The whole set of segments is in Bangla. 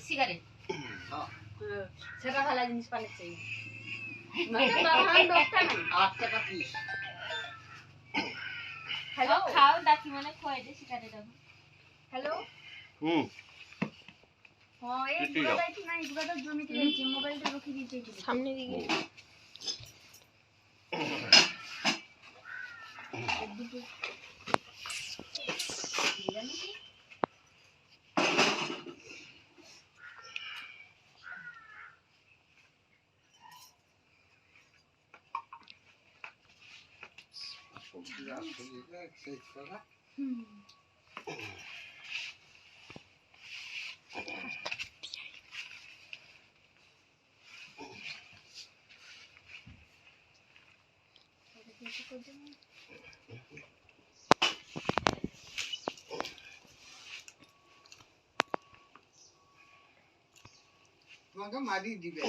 সিগারেট সেটা ভালো জিনিস পানি চাই মানে বাহান দশটা না 8 টাকা পিস হ্যালো খাও ডাকি মানে খোয় দে সিগারেট দাও হ্যালো হ্যাঁ এই গুড়াটা না গুড়াটা জমিতে রয়েছে মোবাইলটা রেখে দিয়েছে সামনে দিকে তোমাকে মারি দিবে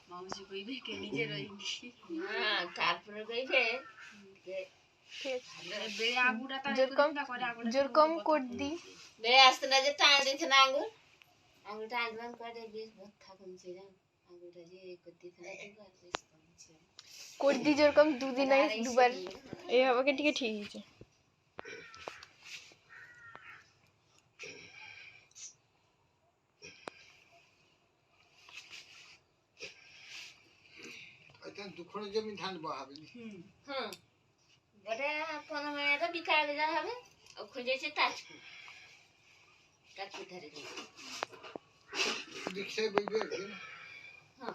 মাউসি কইবে কে নিজে রইছি না তারপরে কইবে যে যেরকম কোড দি বে আসতে না যে টান দিতে না আঙ্গুর টান বান করে বেশ ব্যথা কমছে জান আঙ্গুরটা যে করতে থাকে তো আর বেশ কমছে কোড দি যেরকম দুদিন আই দুবার এই আমাকে ঠিক আছে এটা দুখরে জমি ধান বহাবে বড় 15 মিনিটে বিকাল যা হবে ও খুঁজেছে তাজপুর ধারে রিকশায় বইবে একদিন হ্যাঁ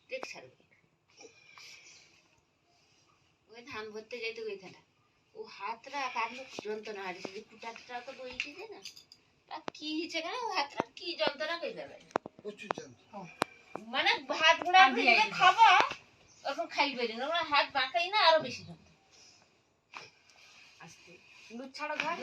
রিকশার ওই ধান ভরতে যাইতে গেছিল ও হাতরা কাটলো যন্ত্রণা হারিয়েছে যে কুটাটা তো বইতে যায় না তা কি হয়েছে কেন ও হাতরা কি যন্ত্রণা কই যাবে প্রচুর যন্ত্রণা মানে ভাত গুঁড়া দিয়ে খাবা এখন খাইবে না ওরা হাত বাঁকাই না আরো বেশি যন্ত্রণা আস্তে দুধ ছাড়া ঘর